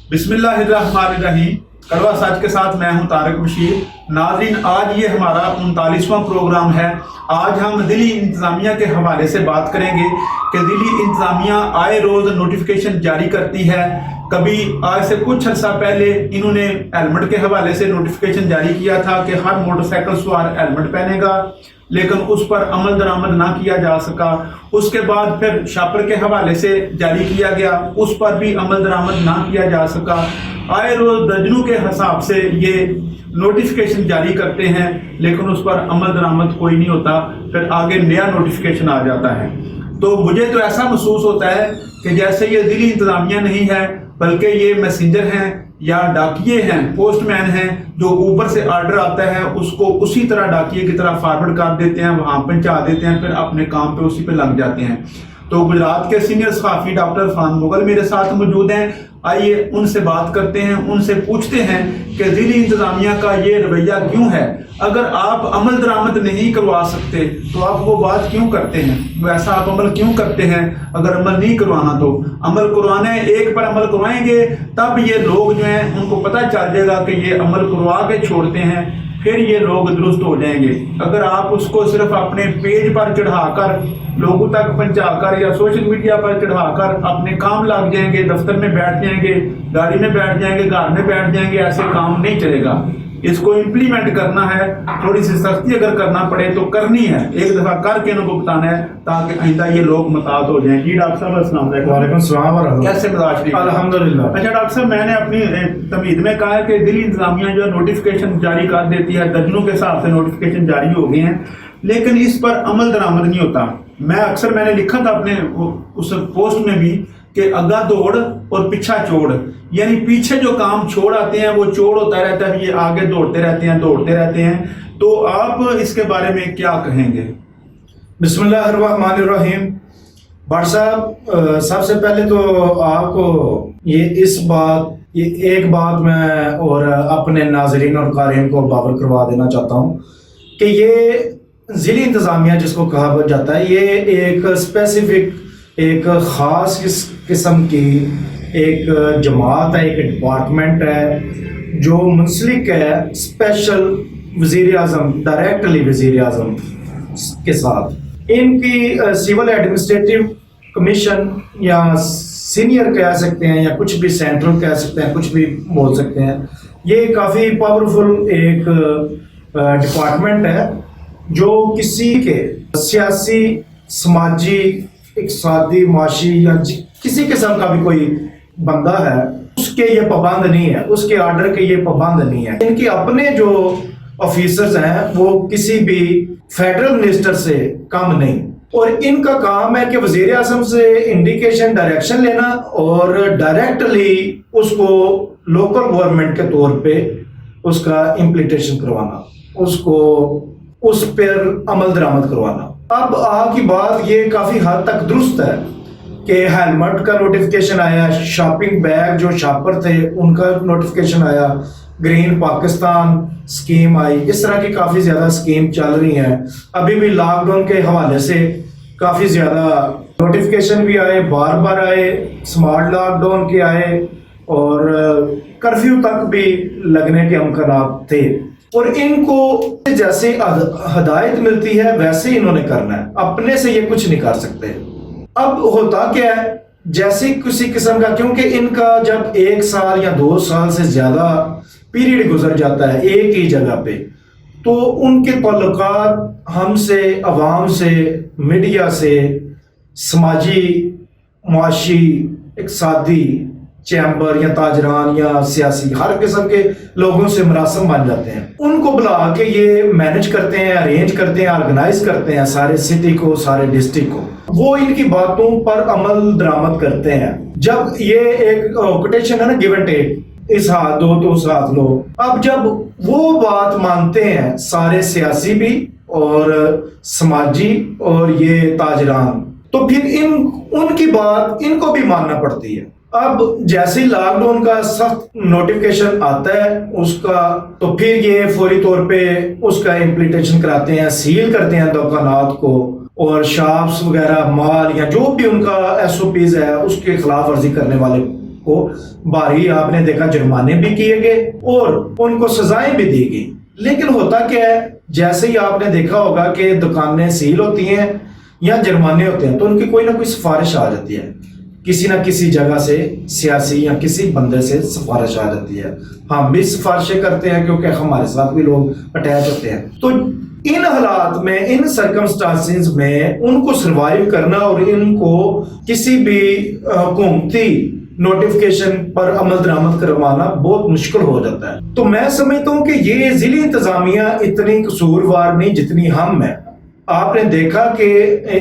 बिस्मिल्लाहिर्रहमानिर्रहीम। कड़वा सच के साथ मैं हूं तारिक बशीर। नाज़रीन, आज ये हमारा 39वां प्रोग्राम है। आज हम दिल्ली इंतज़ामिया के हवाले से बात करेंगे कि दिल्ली इंतज़ामिया आए रोज़ नोटिफिकेशन जारी करती है। कभी आज से कुछ अर्सा पहले इन्होंने हेलमेट के हवाले से नोटिफिकेशन जारी किया था कि हर मोटरसाइकिल सवार हेलमेट पहनेगा, लेकिन उस पर अमल दरामद ना किया जा सका। उसके बाद फिर शापर के हवाले से जारी किया गया, उस पर भी अमल दरामद ना किया जा सका। आए रोज दर्जनों के हिसाब से ये नोटिफिकेशन जारी करते हैं, लेकिन उस पर अमल दरामद कोई नहीं होता। फिर आगे नया नोटिफिकेशन आ जाता है। तो मुझे तो ऐसा महसूस होता है कि जैसे ये दिल्ली इंतज़ामिया नहीं है, बल्कि ये मैसेंजर हैं या डाकिये हैं, पोस्टमैन हैं, जो ऊपर से आर्डर आता है उसको उसी तरह डाकिये की तरह फॉरवर्ड कर देते हैं, वहां पहुंचा देते हैं, फिर अपने काम पे उसी पे लग जाते हैं। तो गुजरात के सीनियर सहाफ़ी डॉक्टर इरफान मुगल मेरे साथ मौजूद हैं। आइए उनसे बात करते हैं, उनसे पूछते हैं कि दिल्ली इंतज़ामिया का ये रवैया क्यों है। अगर आप अमल दरामद नहीं करवा सकते तो आप वो बात क्यों करते हैं, वैसा आप अमल क्यों करते हैं। अगर अमल नहीं करवाना तो अमल करवाना है, एक पर अमल करवाएंगे तब ये लोग जो हैं उनको पता चल जाएगा कि ये अमल करवा के छोड़ते हैं, फिर ये लोग दुरुस्त हो जाएंगे। अगर आप उसको सिर्फ अपने पेज पर चढ़ाकर लोगों तक पहुंचाकर या सोशल मीडिया पर चढ़ाकर अपने काम लग जाएंगे, दफ्तर में बैठ जाएंगे, गाड़ी में बैठ जाएंगे, घर में बैठ जाएंगे, ऐसे काम नहीं चलेगा। इसको इम्प्लीमेंट करना है, थोड़ी सी सख्ती अगर करना पड़े तो करनी है, एक दफा करके इनको बताना है ताकि आइंदा ये लोग मुताद हो जाएं। जी डॉक्टर साहब अस्सलाम वालेकुम। कैसे बर्दाश्त? अल्हम्दुलिल्लाह। अच्छा डॉक्टर साहब, मैंने अपनी तमीद में कहा है कि दिल्ली इंतज़ामिया जो नोटिफिकेशन जारी कर देती है, दर्जनों के हिसाब से नोटिफिकेशन जारी हो गए हैं, लेकिन इस पर अमल दरामद नहीं होता। मैंने लिखा था अपने उस पोस्ट में भी कि आगा दौड़ और पीछा छोड़, यानी पीछे जो काम छोड़ आते हैं वो छोड़ होता रहता है, ये आगे दौड़ते रहते हैं। तो आप इसके बारे में क्या कहेंगे? बिस्मिल्लाहिर्रहमानिर्रहीम। भट्ट साहब, सबसे पहले तो आपको ये एक बात मैं और अपने नाजरीन और कारीन को बावर करवा देना चाहता हूँ कि ये ज़िली इंतज़ामिया जिसको कहा जाता है, ये एक स्पेसिफिक, एक ख़ास किस्म की एक जमात है, एक डिपार्टमेंट है जो मुंसलिक है स्पेशल वज़ीर आज़म, डायरेक्टली वज़ीर आज़म के साथ। इनकी सिविल एडमिनिस्ट्रेटिव कमीशन या सीनियर कह सकते हैं या कुछ भी सेंट्रल कह सकते हैं, कुछ भी बोल सकते हैं। ये काफ़ी पावरफुल एक डिपार्टमेंट है जो किसी के सियासी, समाजी, इक़्तिसादी, माशी या किसी किस्म का भी कोई बंदा है उसके ये पाबंद नहीं है, उसके आर्डर के ये पाबंद नहीं है। इनके अपने जो ऑफिसर्स हैं वो किसी भी फेडरल मिनिस्टर से कम नहीं, और इनका काम है कि वज़ीर आज़म से इंडिकेशन, डायरेक्शन लेना और डायरेक्टली उसको लोकल गवर्नमेंट के तौर पे उसका इम्प्लीमेंटेशन करवाना, उसको उस पर अमल दरामद करवाना। अब आपकी बात ये काफ़ी हद तक दुरुस्त है कि हेलमेट का नोटिफिकेशन आया, शॉपिंग बैग जो शॉपर थे उनका नोटिफिकेशन आया, ग्रीन पाकिस्तान स्कीम आई, इस तरह की काफ़ी ज़्यादा स्कीम चल रही हैं। अभी भी लॉकडाउन के हवाले से काफ़ी ज़्यादा नोटिफिकेशन भी आए, बार बार आए, स्मार्ट लॉकडाउन के आए और कर्फ्यू तक भी लगने के अमकानात थे। और इनको जैसे हदायत मिलती है वैसे इन्होंने करना है, अपने से ये कुछ नहीं कर सकते। अब होता क्या है, जैसे किसी किस्म का, क्योंकि इनका जब 1 साल या 2 साल से ज्यादा पीरियड गुजर जाता है एक ही जगह पे, तो उनके ताल्लुकात हमसे, अवाम से, मीडिया से, समाजी, माशी, इक़्तिसादी, चैम्बर या ताजरान या सियासी, हर किस्म के लोगों से मुरासम बन जाते हैं। उनको बुला के ये मैनेज करते हैं, अरेंज करते हैं, ऑर्गेनाइज करते हैं सारे सिटी को, सारे डिस्ट्रिक्ट को। वो इनकी बातों पर अमल दरामद करते हैं। जब ये एक कोटेशन है ना, गिव एंड टेक, इस हाथ दो तो उस हाथ लो। अब जब वो बात मानते हैं सारे सियासी भी और समाजी और ये ताजरान, तो फिर उनकी बात इनको भी मानना पड़ती है। अब जैसे ही लॉकडाउन का सख्त नोटिफिकेशन आता है उसका, तो फिर ये फौरी तौर पे उसका इम्प्लीमेंटेशन कराते हैं, सील करते हैं दुकानात को, और शॉप्स वगैरह, मॉल या जो भी उनका SOPs है उसके खिलाफ वर्जी करने वाले को भारी आपने देखा जुर्माने भी किए गए और उनको सजाएं भी दी गई। लेकिन होता क्या है, जैसे ही आपने देखा होगा कि दुकानें सील होती हैं या जुर्माने होते हैं तो उनकी कोई ना कोई सिफारिश आ जाती है, किसी ना किसी जगह से सियासी या किसी बंदे से सिफारिश आ जाती है। हम भी सिफारिशें करते हैं क्योंकि हमारे साथ भी लोग अटैच होते हैं। तो इन हालात में, इन सर्कमस्टांसेस में उनको सरवाइव करना और इनको किसी भी हुकूमती नोटिफिकेशन पर अमल दरामद करवाना बहुत मुश्किल हो जाता है। तो मैं समझता हूँ कि ये जिली इंतजामिया इतनी कसूरवार नहीं जितनी हम है। आपने देखा कि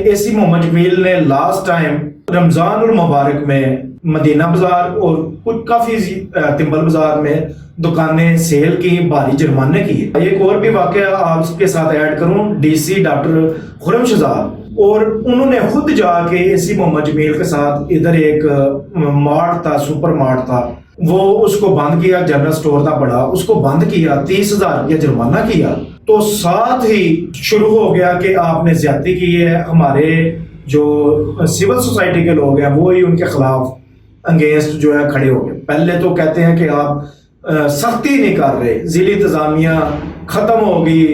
एसी मोहम्मद जमील ने लास्ट टाइम रमजान और मुबारक में मदीना बाजार और कुछ काफी तिम्बल बाजार में दुकानें सेल की, भारी जुर्माने किए। एक और भी वाकया आपके साथ ऐड करूं, डीसी डॉक्टर खुरम शहजाद, और उन्होंने खुद जाके एसी मोहम्मद जमील के साथ इधर एक मार्ट था, सुपर मार्ट था, वो उसको बंद किया, जनरल स्टोर था बड़ा, उसको बंद किया, 30,000 रुपया जुर्माना किया। तो साथ ही शुरू हो गया कि आपने ज्यादती की है, हमारे जो सिविल सोसाइटी के लोग हैं वो ही उनके खिलाफ अगेंस्ट जो है खड़े हो गए। पहले तो कहते हैं कि आप सख्ती नहीं कर रहे, जिली इंतजामिया खत्म हो गई,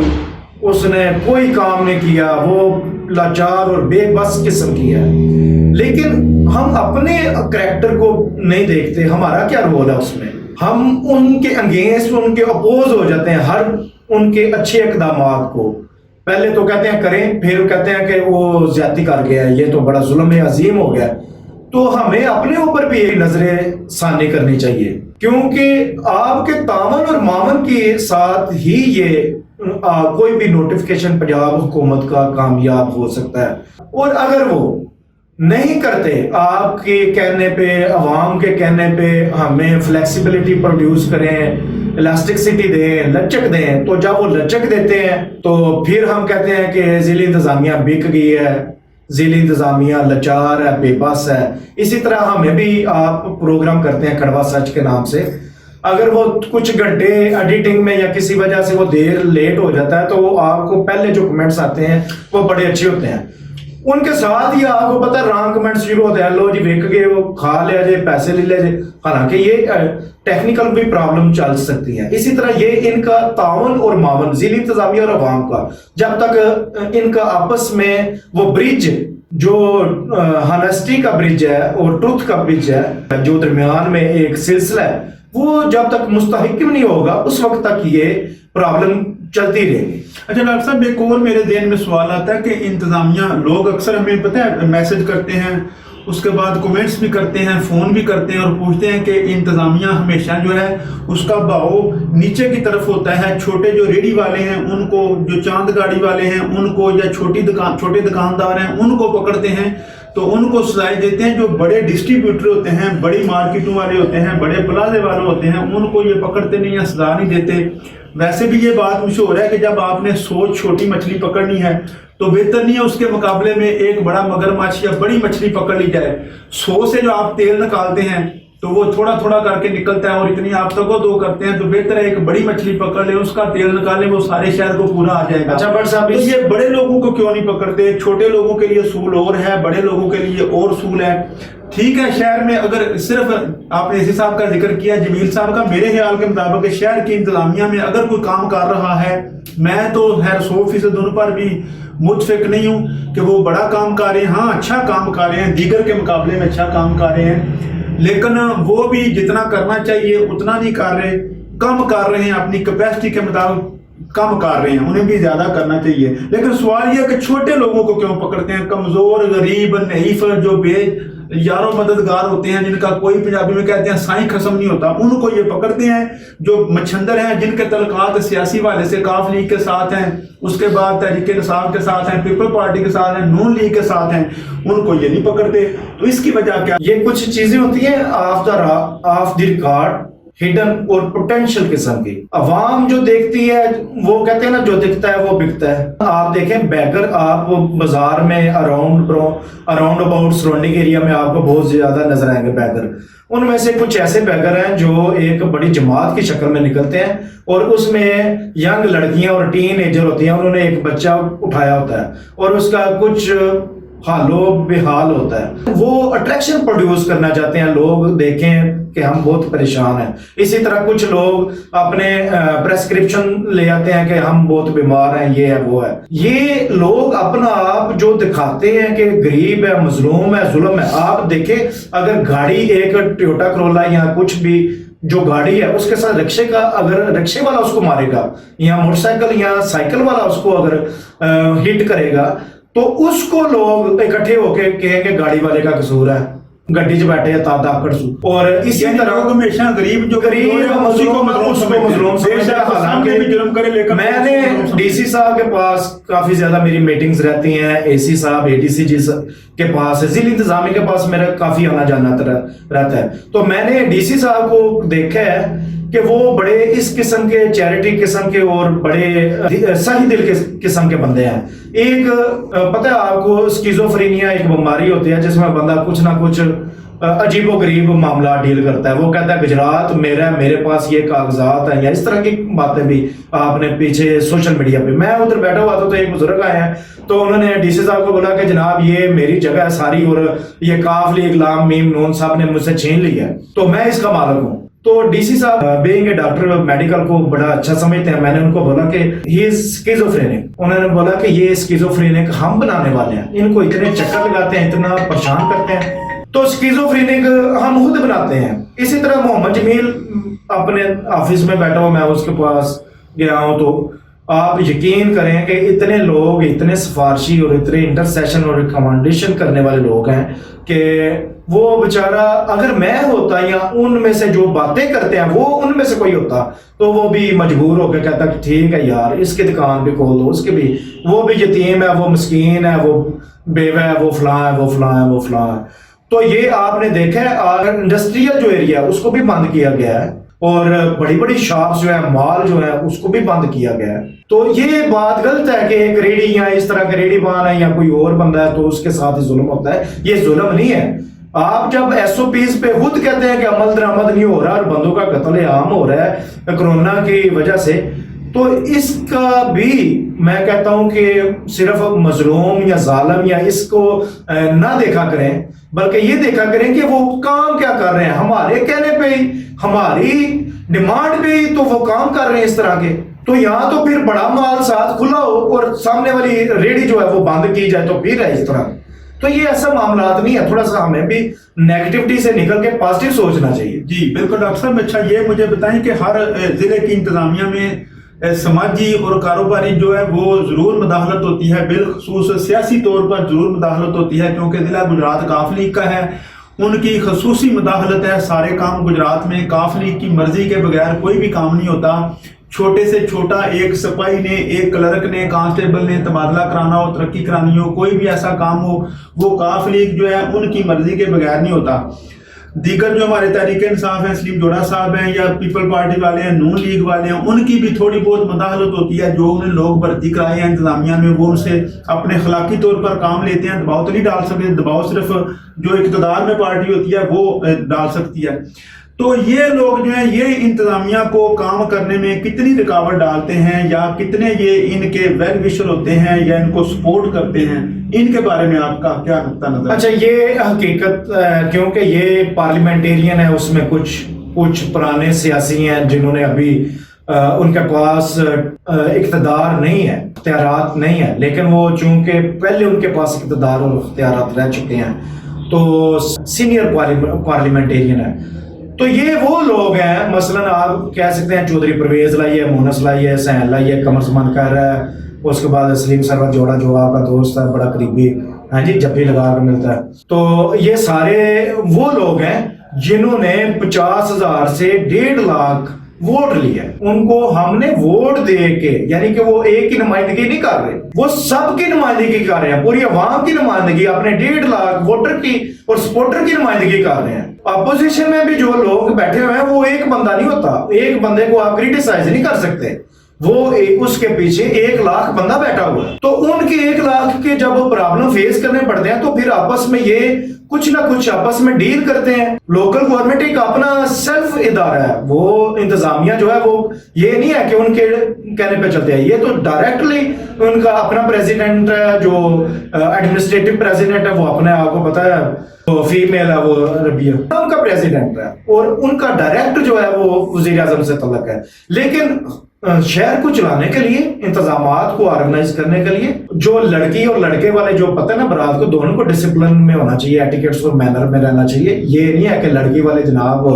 उसने कोई काम नहीं किया, वो लाचार और बेबस किस्म की है। लेकिन हम अपने करैक्टर को नहीं देखते, हमारा क्या रोल है उसमें। हम उनके अगेंस्ट, उनके अपोज हो जाते हैं हर उनके अच्छे इक़दामात को। पहले तो कहते हैं करें, फिर कहते हैं कि वो ज्यादती कर गया, ये तो बड़ा जुल्म है, अजीम हो गया। तो हमें अपने ऊपर भी एक नजरें सानी करनी चाहिए, क्योंकि आपके तावन और मावन के साथ ही ये कोई भी नोटिफिकेशन पंजाब हुकूमत का कामयाब हो सकता है। और अगर वो नहीं करते, आपके कहने पे, अवाम के कहने पे, हमें फ्लेक्सिबिलिटी प्रोड्यूस करें, इलास्टिसिटी दें, लचक दें, तो जब वो लचक देते हैं तो फिर हम कहते हैं कि जिली इंतजामिया बिक गई है, जिली इंतजामिया लाचार है, बेबस है। इसी तरह हमें भी आप प्रोग्राम करते हैं कड़वा सच के नाम से, अगर वो कुछ घंटे एडिटिंग में या किसी वजह से वो देर लेट हो जाता है तो आपको पहले जो कमेंट्स आते हैं वो बड़े अच्छे होते हैं, उनके साथ ही आपको पता है रॉन्ग कमेंट्स शुरू होते हैं, लो जी बिक गए, वो खा लिया जे, पैसे ले ले जे। हालांकि ये टेक्निकल भी प्रॉब्लम चल सकती है। इसी तरह ये इनका तावन और मावन, जिली इंतजामिया और अवाम का, जब तक इनका आपस में वो ब्रिज, जो हॉनेस्टी का ब्रिज है और ट्रुथ का ब्रिज है, जो दरमियान में एक सिलसिला है, वो जब तक मुस्तहकम नहीं होगा उस वक्त तक ये प्रॉब्लम चलती रहेगी। अच्छा डॉक्टर साहब, एक और मेरे ध्यान में सवाल आता है कि इंतजामिया लोग अक्सर हमें पता है मैसेज करते हैं, उसके बाद कमेंट्स भी करते हैं, फ़ोन भी करते हैं और पूछते हैं कि इंतज़ामिया हमेशा जो है उसका भाव नीचे की तरफ होता है। छोटे जो रेडी वाले हैं उनको, जो चांद गाड़ी वाले हैं उनको, या छोटे दुकानदार हैं उनको पकड़ते हैं तो उनको सजाएं देते हैं। जो बड़े डिस्ट्रीब्यूटर होते हैं, बड़ी मार्केटों वाले होते हैं, बड़े प्लाजे वाले होते हैं, उनको ये पकड़ते नहीं या सजा नहीं देते। वैसे भी ये बात मशहूर है कि जब आपने 100 छोटी मछली पकड़नी है तो बेहतर नहीं है उसके मुकाबले में एक बड़ा मगरमच्छ या बड़ी मछली पकड़ ली जाए। 100 से जो आप तेल निकालते हैं तो वो थोड़ा थोड़ा करके निकलता है और इतनी आप तक दो करते हैं, तो बेहतर है एक बड़ी मछली पकड़ ले, उसका तेल निकाले, वो सारे शहर को पूरा आ जाएगा। अच्छा बट साहब, तो ये बड़े लोगों को क्यों नहीं पकड़ते? छोटे लोगों के लिए सूल और है, बड़े लोगों के लिए और सूल है। ठीक है, शहर में अगर सिर्फ आपने इसी साहब का जिक्र किया, जमील साहब का, मेरे ख्याल के मुताबिक शहर की इंतजामिया में अगर कोई काम कर रहा है, मैं तो खैर 100% उन पर भी मुतफिक नहीं हूँ कि वो बड़ा काम कर रहे हैं। हाँ, अच्छा काम कर रहे हैं, दीगर के मुकाबले में अच्छा काम कर रहे हैं, लेकिन वो भी जितना करना चाहिए उतना नहीं कर रहे, कम कर रहे हैं, अपनी कैपेसिटी के मुताबिक कम कर रहे हैं, उन्हें भी ज्यादा करना चाहिए। लेकिन सवाल यह कि छोटे लोगों को क्यों पकड़ते हैं? कमजोर, गरीब, नहीफ, जो यारों मददगार होते हैं, जिनका कोई पंजाबी में कहते हैं साईं खसम नहीं होता, उनको ये पकड़ते हैं। जो मच्छंदर हैं, जिनके तलकात सियासी वाले से काफ लीग के साथ हैं, उसके बाद तहरीक इंसाफ के साथ हैं, पीपल पार्टी के साथ हैं, नून लीग के साथ हैं, उनको ये नहीं पकड़ते। तो इसकी वजह क्या? ये कुछ चीजें होती हैं ऑफ द रिकॉर्ड, हिडन और पोटेंशियल किस्म की। अवाम जो देखती है, वो कहते हैं ना, जो दिखता है वो बिकता है। आप देखें बैगर, आप बाजार में अराउंड अबाउट सराउंडिंग एरिया में आपको बहुत ज्यादा नजर आएंगे बैगर। उनमें से कुछ ऐसे बैगर हैं जो एक बड़ी जमात की शक्ल में निकलते हैं और उसमें यंग लड़कियां और टीन एजर होती हैं, उन्होंने एक बच्चा उठाया होता है और उसका कुछ हालो बेहाल होता है। वो अट्रैक्शन प्रोड्यूस करना चाहते हैं, लोग देखें कि हम बहुत परेशान हैं। इसी तरह कुछ लोग अपने प्रेस्क्रिप्शन ले आते हैं कि हम बहुत बीमार हैं, ये है वो है। ये लोग अपना आप जो दिखाते हैं कि गरीब है, मजलूम है, जुल्म है। आप देखें, अगर गाड़ी एक टोयोटा करोला या कुछ भी जो गाड़ी है उसके साथ रिक्शे का, अगर रिक्शे वाला उसको मारेगा या मोटरसाइकिल या साइकिल वाला उसको अगर हिट करेगा तो उसको लोग इकट्ठे होके कहेंगे गाड़ी वाले का कसूर है, गड्डी च बैठे हैं तादा कड़सू। और इसी तरह हमेशा गरीब जो गरीब उसको मजलूम समझता है। हालांकि जुर्म करे लेकर मैंने डीसी साहब के पास काफी ज्यादा मेरी मीटिंग्स रहती हैं, एसी साहब एडीसी जी के पास, जिला इंतजामी के पास मेरा काफी आना जाना रहता है। तो मैंने डीसी साहब को देखा है कि वो बड़े इस किस्म के चैरिटी किस्म के और बड़े सही दिल के किस्म के बंदे हैं। एक पता है आपको, स्किज़ोफ्रेनिया एक बीमारी होती है जिसमें बंदा कुछ ना कुछ अजीबो गरीब मामला डील करता है। वो कहता है गुजरात मेरा, मेरे पास ये कागजात हैं, या इस तरह की बातें भी आपने पीछे सोशल मीडिया पे। मैं उधर बैठा हुआ था तो एक बुजुर्ग आए हैं, तो उन्होंने डीसी साहब को बोला कि जनाब ये मेरी जगह है सारी और ये काफ लीग लाम मीम नून साहब ने मुझसे छीन ली है, तो मैं इसका मालिक हूँ। तो डीसी साहब बीइंग ए डॉक्टर मेडिकल को बड़ा अच्छा समझते हैं। मैंने उनको बोला कि ही इज स्किज़ोफ्रेनिक। उन्होंने बोला कि ये स्किज़ोफ्रेनिक हम बनाने वाले हैं, इनको इतने चक्कर लगाते हैं, इतना परेशान करते हैं, तो स्किज़ोफ्रेनिक हम खुद बनाते हैं। इसी तरह मोहम्मद जमील अपने ऑफिस में बैठा हुआ, मैं उसके पास गया हूँ, तो आप यकीन करें कि इतने लोग, इतने सिफारशी और इतने इंटरसेशन और रिकमेंडेशन करने वाले लोग हैं कि वो बेचारा, अगर मैं होता या उनमें से जो बातें करते हैं वो उनमें से कोई होता तो वो भी मजबूर होकर कहता कि ठीक है यार इसकी दुकान भी खोल दो, उसके भी, वो भी यतीम है, वो मिस्कीन है, वो बेवा है, वो फलां है, वो फलां है, वो फलां है। तो ये आपने देखा है, अगर इंडस्ट्रियल जो एरिया है उसको भी बंद किया गया है और बड़ी बड़ी शॉप्स जो है, मॉल जो है, उसको भी बंद किया गया है। तो ये बात गलत है कि एक रेडी या इस तरह का रेडी बान है या कोई और बंदा है तो उसके साथ ही जुल्म होता है। ये जुल्म नहीं है। आप जब एसओपीज पे खुद कहते हैं कि अमल दरामद नहीं हो रहा और बंदों का कत्ल आम हो रहा है कोरोना की वजह से, तो इसका भी मैं कहता हूं कि सिर्फ मजलूम या जालिम या इसको ना देखा करें, बल्कि ये देखा करें कि वो काम क्या कर रहे हैं। हमारे कहने पे ही, हमारी डिमांड पे ही तो वो काम कर रहे हैं इस तरह के। तो यहाँ तो फिर बड़ा माल साथ खुला हो और सामने वाली रेडी जो है वो बंद की जाए तो फिर है इस तरह। तो ये ऐसा मामला नहीं है। थोड़ा सा हमें भी नेगेटिविटी से निकल के पॉजिटिव सोचना चाहिए। जी बिल्कुल डॉक्टर साहब। अच्छा ये मुझे बताएं कि हर जिले की इंतजामिया में समाजी और कारोबारी जो है वो जरूर मदाखलत होती है, बिलखसूस सियासी तौर पर जरूर मदाखलत होती है, क्योंकि जिला गुजरात काफ लीग का है, उनकी खसूसी मदाखलत है। सारे काम गुजरात में काफ लीग की मर्जी के बगैर कोई भी काम नहीं होता। छोटे से छोटा एक सिपाही ने, एक क्लर्क ने, कांस्टेबल ने तबादला कराना हो, तरक्की करानी हो, कोई भी ऐसा काम हो, वो काफ लीग जो है उनकी मर्जी के बगैर नहीं होता। दीगर जो हमारे तहरीक इंसाफ हैं, सलीम जोड़ा साहब हैं या पीपल पार्टी वाले हैं, नून लीग वाले हैं, उनकी भी थोड़ी बहुत मदाखलत होती है। जो उन्हें लोग भर्ती कराए हैं इंतजामिया में, वो उनसे अपने अखलाकी तौर पर काम लेते हैं। दबाव तो नहीं डाल सकते, दबाव सिर्फ जो इक़्तिदार में पार्टी होती है वो डाल सकती है। तो ये लोग जो है ये इंतजामिया को काम करने में कितनी रुकावट डालते हैं या कितने ये इनके वेल विशर होते हैं या इनको सपोर्ट करते हैं, इनके बारे में आपका क्या नुक्ता नजर? अच्छा, ये हकीकत, क्योंकि ये पार्लियामेंटेरियन है, उसमें कुछ पुराने सियासी हैं जिन्होंने अभी उनके पास इख्तियार नहीं है, इख्तियारात नहीं है, लेकिन वो चूंकि पहले उनके पास इख्तियार और इख्तियारात रह चुके हैं तो सीनियर पार्लियामेंटेरियन है। तो ये वो लोग हैं, मसलन आप कह सकते हैं चौधरी परवेज लाई है, मोनस लाई है, सहन लाई है, कमर समान कर रहा है, उसके बाद सलीम सरवर जोड़ा जो आपका दोस्त है, बड़ा करीबी, हाँ जी, जब भी लगा कर मिलता है। तो ये सारे वो लोग हैं जिन्होंने 50,000 से 1.5 लाख वोट लिए। उनको हमने वोट दे के, यानी कि वो एक की नुमाइंदगी नहीं कर रहे, वो सबकी नुमाइंदगी कर रहे हैं, पूरी अवाम की नुमाइंदगी, अपने 1.5 लाख वोटर की और सपोर्टर की नुमाइंदगी कर रहे हैं। अपोजिशन में भी जो लोग बैठे हुए हैं वो एक बंदा नहीं होता, एक बंदे को आप क्रिटिसाइज नहीं कर सकते, वो उसके पीछे 1 लाख बंदा बैठा हुआ है। तो उनके 1 लाख के जब प्रॉब्लम फेस करने पड़ते हैं तो फिर आपस में ये कुछ ना कुछ आपस में डील करते हैं। लोकल गवर्नमेंट एक अपना सेल्फ इदारा है, वो इंतजामिया जो है वो ये नहीं है कि उनके कहने पे चलते हैं, ये तो डायरेक्टली उनका अपना प्रेसिडेंट है, जो एडमिनिस्ट्रेटिव प्रेसिडेंट है वो अपने आप को पता है, तो फीमेल है वो रबिया, उनका प्रेसिडेंट है और उनका डायरेक्ट जो है वो वजीर आजम से तल्लक है। लेकिन शहर को चलाने के लिए, इंतजामात को ऑर्गेनाइज करने के लिए जो लड़की और लड़के वाले जो पता है ना बारात को, दोनों को डिसिप्लिन में होना चाहिए, एटिकेट्स और मैनर में रहना चाहिए। ये नहीं है कि लड़की वाले जनाब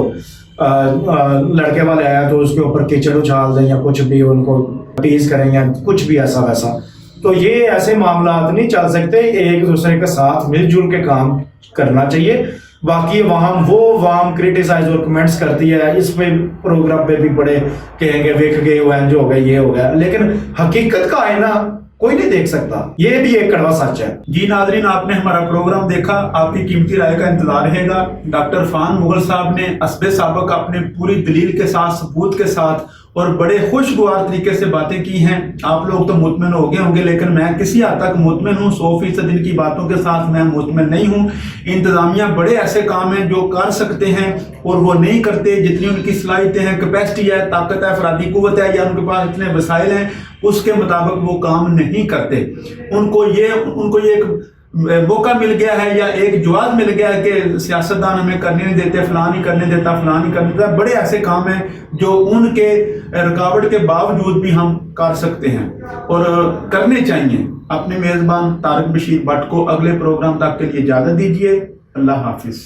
लड़के वाले आया तो उसके ऊपर कीचड़ उछाल दें या कुछ भी उनको टीज करें या कुछ भी ऐसा वैसा। तो ये ऐसे मामला नहीं चल सकते, एक दूसरे के साथ मिलजुल के काम करना चाहिए। बाकी वहाँ क्रिटिसाइज और कमेंट्स करती है, इस पे प्रोग्राम पे भी बड़े कहेंगे वेख गए हुए हैं, जो हो गया ये हो गया, लेकिन हकीकत का आईना कोई नहीं देख सकता, ये भी एक कड़वा सच है। जी नाजरीन, आपने हमारा प्रोग्राम देखा, आपकी कीमती राय का इंतजार रहेगा। डॉक्टर फान मुगल साहब ने असबे साबक अपने पूरी दलील के साथ, सबूत के साथ और बड़े खुशगवार तरीके से बातें की हैं। आप लोग तो मुतमिन हो गए होंगे, लेकिन मैं किसी हद तक मुतमिन हूँ, 100% इनकी बातों के साथ मैं मुतमिन नहीं हूँ। इंतजामिया बड़े ऐसे काम हैं जो कर सकते हैं और वो नहीं करते, जितनी उनकी सलाहियतें हैं, कैपेसिटी है, ताकत है, अफरादी कुव्वत है, या उनके पास इतने वसाइल हैं, उसके मुताबिक वो काम नहीं करते। उनको ये एक मौका मिल गया है या एक जवाब मिल गया है कि सियासतदान हमें करने नहीं देते, फलां नहीं करने देता, फलां नहीं करने देता। बड़े ऐसे काम हैं जो उनके रुकावट के बावजूद भी हम कर सकते हैं और करने चाहिए। अपने मेज़बान तारिक बशीर भट्ट को अगले प्रोग्राम तक के लिए इजाज़त दीजिए। अल्लाह हाफिज़।